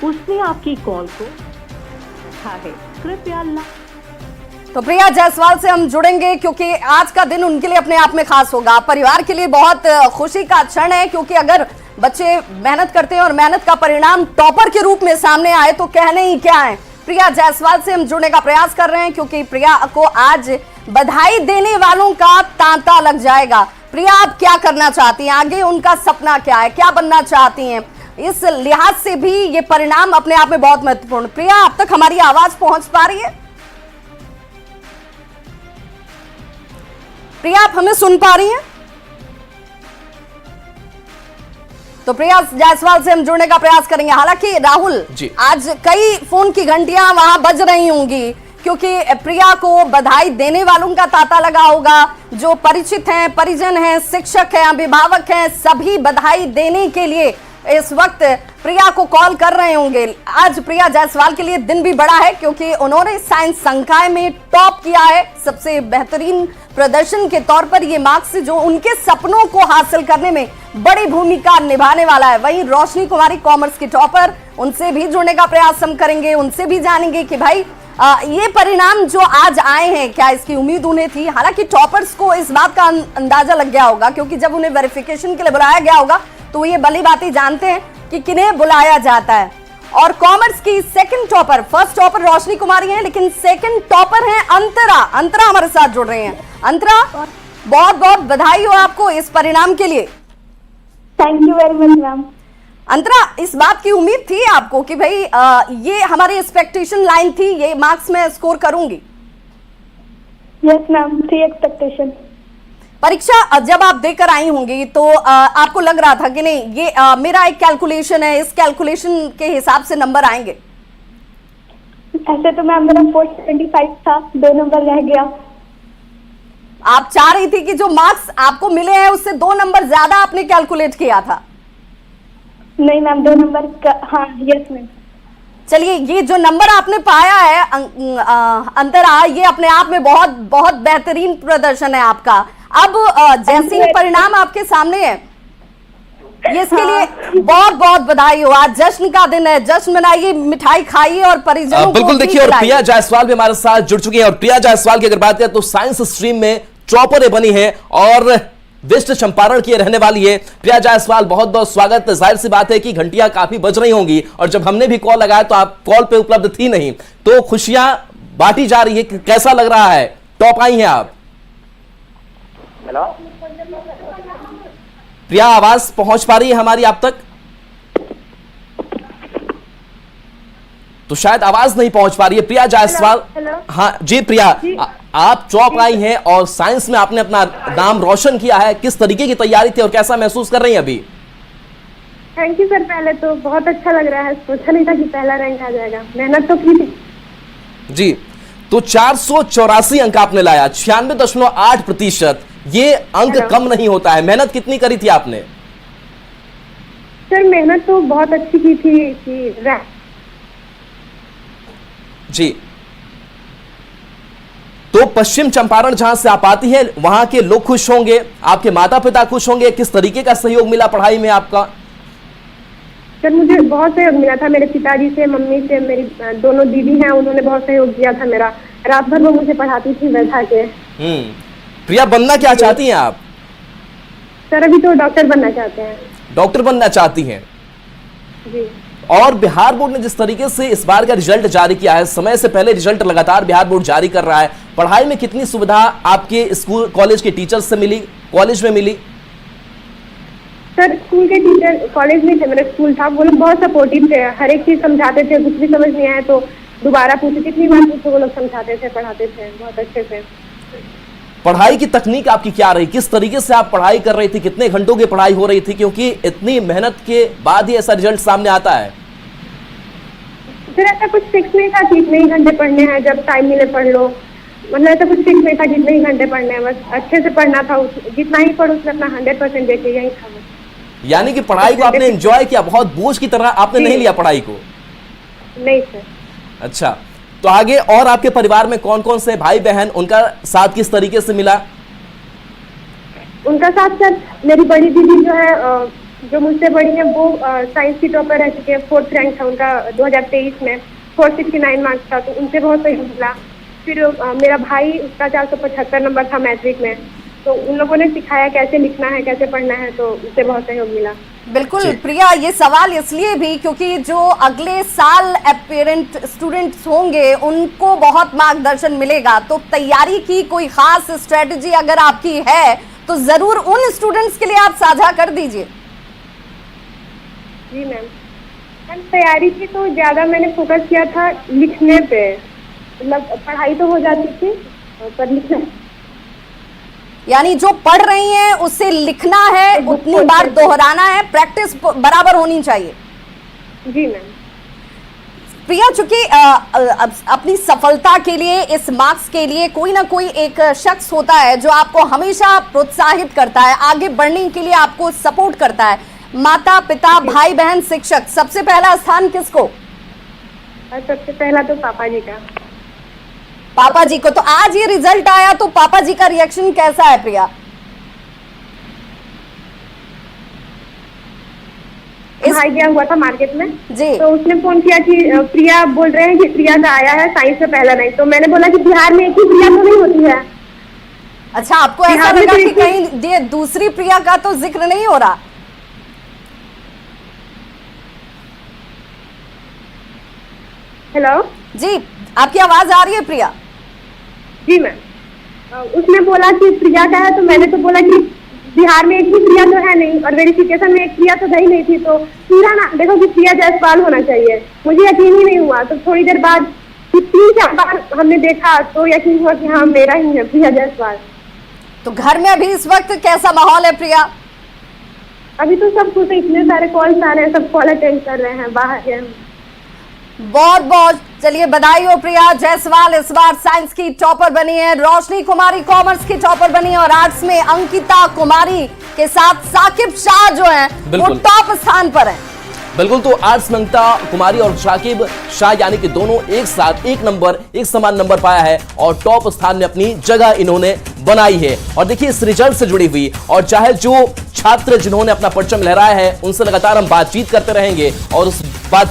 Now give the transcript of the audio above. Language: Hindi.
उसने आपकी कॉल को उठा है, कृपया तो प्रिया जायसवाल से हम जुड़ेंगे क्योंकि आज का दिन उनके लिए अपने आप में खास होगा, परिवार के लिए बहुत खुशी का क्षण है, क्योंकि अगर बच्चे मेहनत करते हैं और मेहनत का परिणाम टॉपर के रूप में सामने आए तो कहने ही क्या है। प्रिया जायसवाल से हम जुड़ने का प्रयास कर रहे हैं क्योंकि प्रिया को आज बधाई देने वालों का तांता लग जाएगा। प्रिया, आप क्या करना चाहती हैं, आगे उनका सपना क्या है, क्या बनना चाहती हैं, इस लिहाज से भी ये परिणाम अपने आप में बहुत महत्वपूर्ण। प्रिया, अब तक हमारी आवाज पहुंच पा रही है? प्रिया, आप हमें सुन पा रही हैं? तो प्रिया जायसवाल से हम जुड़ने का प्रयास करेंगे। हालांकि राहुल, आज कई फोन की घंटियां वहां बज रही होंगी क्योंकि प्रिया को बधाई देने वालों का तांता लगा होगा। जो परिचित हैं, परिजन हैं, शिक्षक हैं, अभिभावक हैं, सभी बधाई देने के लिए इस वक्त प्रिया को कॉल कर रहे होंगे। आज प्रिया जायसवाल के लिए दिन भी बड़ा है क्योंकि उन्होंने साइंस संकाय में टॉप किया है। सबसे बेहतरीन प्रदर्शन के तौर पर ये मार्क्स जो उनके सपनों को हासिल करने में बड़ी भूमिका निभाने वाला है। वहीं रोशनी कुमारी कॉमर्स की टॉपर, उनसे भी जुड़ने का प्रयास हम करेंगे, उनसे भी जानेंगे कि भाई ये परिणाम जो आज आए हैं, क्या इसकी उम्मीद उन्हें थी। हालांकि टॉपर्स को इस बात का अंदाजा लग गया होगा क्योंकि जब उन्हें वेरिफिकेशन के लिए बुलाया गया होगा तो ये भली बातें जानते हैं कि किन्हें बुलाया जाता है। और कॉमर्स की सेकंड टॉपर, फर्स्ट टॉपर रोशनी कुमारी हैं, लेकिन सेकंड टॉपर हैं अंतरा। अंतरा हमारे साथ जुड़ रहे हैं। अंतरा, बहुत बहुत बधाई हो आपको इस परिणाम के लिए। Thank you very much ma'am. Antara, इस बात की उम्मीद थी आपको कि भाई ये हमारी एक्सपेक्टेशन लाइन थी, ये मार्क्स में स्कोर करूंगी? यस मैम, थी एक्सपेक्टेशन। परीक्षा जब आप देकर आई होंगी तो आपको लग रहा था कि नहीं ये मेरा एक कैलकुलेशन है, इस कैलकुलेशन के हिसाब से नंबर आएंगे? ऐसे तो मैम मेरा 425 था, 2 नंबर रह गया। आप चाह रही थी कि जो मार्क्स आपको मिले हैं उससे 2 नंबर ज्यादा आपने कैलकुलेट किया था? नहीं मैम, 2 नंबर हाँ, यस मैम। चलिए, ये जो नंबर आपने पाया है अंतरा, ये अपने आप में बहुत बहुत बेहतरीन प्रदर्शन है आपका। अब जैसे ही परिणाम आपके सामने है, ये इसके लिए बहुत बहुत बधाई हो। आज जश्न का दिन है, जश्न मनाइए, मिठाई खाइए और परिजनों को बिल्कुल देखिए। और प्रिया जायसवाल भी हमारे साथ जुड़ चुकी है। और प्रिया जायसवाल की अगर बात करें तो साइंस स्ट्रीम में टॉपर बनी है और वेस्ट चंपारण की रहने वाली है। प्रिया जायसवाल, बहुत बहुत स्वागत। जाहिर सी बात है कि घंटियां काफी बज रही होंगी और जब हमने भी कॉल लगाया तो आप कॉल पे उपलब्ध थी नहीं, तो खुशियां बांटी जा रही है। कैसा लग रहा है, टॉप आई हैं आप? हेलो प्रिया, आवाज पहुंच पा रही है हमारी आप तक? तो शायद आवाज नहीं पहुंच पा रही है प्रिया जायसवाल। हाँ जी प्रिया, आप टॉप आई हैं और साइंस में आपने अपना नाम रोशन किया है। किस तरीके की तैयारी थी और कैसा महसूस कर रही हैं अभी? Thank you sir. पहले तो बहुत अच्छा लग रहा है, सोचा नहीं था कि पहला रैंक आ जाएगा, मेहनत तो की थी जी। तो 484 अंक आपने लाया, 96.8%। ये अंक कम नहीं होता है। मेहनत कितनी करी थी आपने? सर मेहनत तो बहुत अच्छी की थी कि जी। तो पश्चिम चंपारण जहां से आप आती हैं, वहां के लोग खुश होंगे, आपके माता पिता खुश होंगे। किस तरीके का सहयोग मिला पढ़ाई में आपका? सर मुझे बहुत सहयोग मिला था, मेरे पिताजी से, मम्मी से, मेरी दोनों दीदी हैं, उन्होंने बहुत सहयोग किया था मेरा। रात भर वो मुझे पढ़ाती थी बैठा के। प्रिया, बनना क्या चाहती हैं आप? सर अभी तो डॉक्टर बनना चाहते हैं। डॉक्टर बनना चाहती हैं जी। और बिहार बोर्ड ने जिस तरीके से इस बार का रिजल्ट जारी किया है, समय से पहले रिजल्ट लगातार बिहार बोर्ड जारी कर रहा है, पढ़ाई में कितनी सुविधा आपके स्कूल कॉलेज के टीचर्स से मिली, कॉलेज में मिली? सर स्कूल के टीचर, कॉलेज में थे, मेरा स्कूल था, वो लोग बहुत सपोर्टिव थे, हर एक चीज समझाते थे। कुछ भी समझ नहीं आए तो दोबारा पूछे, कितनी बार पूछे, वो लोग समझाते थे, पढ़ाते थे बहुत अच्छे से। पढ़ाई की तकनीक आपकी क्या रही, किस तरीके से आप पढ़ाई कर रही थी, कितने घंटों की पढ़ाई हो रही थी, क्योंकि इतनी मेहनत के बाद ही ऐसा रिजल्ट सामने आता है? फिर ऐसा कुछ फिक्स नहीं था कि इतने ही घंटे पढ़ने हैं, जब टाइम मिले पढ़ लो, मतलब ऐसा कुछ फिक्स नहीं था कि इतने ही घंटे पढ़ने हैं, बस अच्छे से पढ़ना था, जितना ही पढ़ो उसमें अपना 100% देके, यही था। यानी कि पढ़ाई को आपने एंजॉय किया, बहुत बोझ की तरह आपने नहीं लिया पढ़ाई को? नहीं सर। अच्छा, तो आगे और आपके परिवार में कौन कौन से भाई बहन, उनका साथ किस तरीके से मिला? उनका साथ सर, मेरी बड़ी दीदी जो है जो मुझसे बड़ी है वो साइंस की टॉपर रह चुके हैं, 4th रैंक था उनका 2023 में, 469 मार्क्स था, तो उनसे बहुत सहयोग मिला। फिर मेरा भाई, उसका 475 नंबर था मैट्रिक में, तो उन लोगों ने सिखाया कैसे लिखना है, कैसे पढ़ना है, तो उससे बहुत सहयोग मिला। बिल्कुल प्रिया, ये सवाल इसलिए भी क्योंकि जो अगले साल एस्पिरेंट स्टूडेंट्स होंगे उनको बहुत मार्गदर्शन मिलेगा, तो तैयारी की कोई खास स्ट्रेटजी अगर आपकी है तो जरूर उन स्टूडेंट्स के लिए आप साझा कर दीजिए। जी मैम, तैयारी की तो ज़्यादा मैंने फोकस किया था लिखने पे, मतलब पढ़ाई तो हो जाती थी पर लिखना, यानी जो पढ़ रही हैं उससे लिखना है, उतनी बार दोहराना है, प्रैक्टिस बराबर होनी चाहिए। जी मैम। प्रिया, चूंकि अपनी सफलता के लिए, इस मार्क्स के लिए कोई ना कोई एक शख्स होता है जो आपको हमेशा प्रोत्साहित करता है, आगे बढ़ने के लिए आपको सपोर्ट करता है, माता पिता, भाई बहन, शिक्षक, सबसे पहला स्थान किसको? सबसे पहला तो पापा जी का। पापा जी को। तो आज ये रिजल्ट आया तो पापा जी का रिएक्शन कैसा है प्रिया? भाई गया हुआ था मार्केट में जी, तो उसने फोन किया कि प्रिया बोल रहे हैं कि प्रिया का आया है साइंस में पहला रैंक, तो मैंने बोला कि बिहार में एक ही प्रिया तो नहीं होती है। अच्छा, आपको ऐसा लगा कि कहीं ये दूसरी प्रिया का तो जिक्र नहीं हो रहा? हेलो जी, आपकी आवाज आ रही है प्रिया? जी मैम। उसने बोला कि प्रिया का है, तो मैंने तो बोला कि बिहार में एक ही प्रिया तो है नहीं, और वेरिफिकेशन में एक प्रिया तो गई नहीं थी, तो पूरा ना देखो कि प्रिया जायसवाल होना चाहिए। मुझे यकीन ही नहीं हुआ, तो थोड़ी देर बाद 3-4 बार हमने देखा तो यकीन हुआ कि हाँ मेरा ही है प्रिया जायसवाल। तो घर में अभी इस वक्त कैसा माहौल है प्रिया? अभी तो सब कुछ, इतने सारे कॉल्स आ रहे हैं, सब कॉल अटेंड कर रहे हैं, बाहर हैं। बहुत बहुत चलिए बधाई हो प्रिया जायसवाल, इस बार साइंस की टॉपर बनी है। रोशनी कुमारी कॉमर्स की टॉपर बनी है, और आर्ट्स में अंकिता कुमारी के साथ साकिब शाह जो हैं वो टॉप स्थान पर हैं। बिल्कुल, तो आर्ट्स में अंकिता कुमारी और साकिब शाह यानी कि दोनों एक साथ एक समान नंबर पाया है और टॉप स्थान में अपनी जगह इन्होंने बनाई है। और देखिए इस रिजल्ट से जुड़ी हुई और चाहे जो छात्र जिन्होंने अपना परचम लहराया है उनसे लगातार हम बातचीत करते रहेंगे और उस बात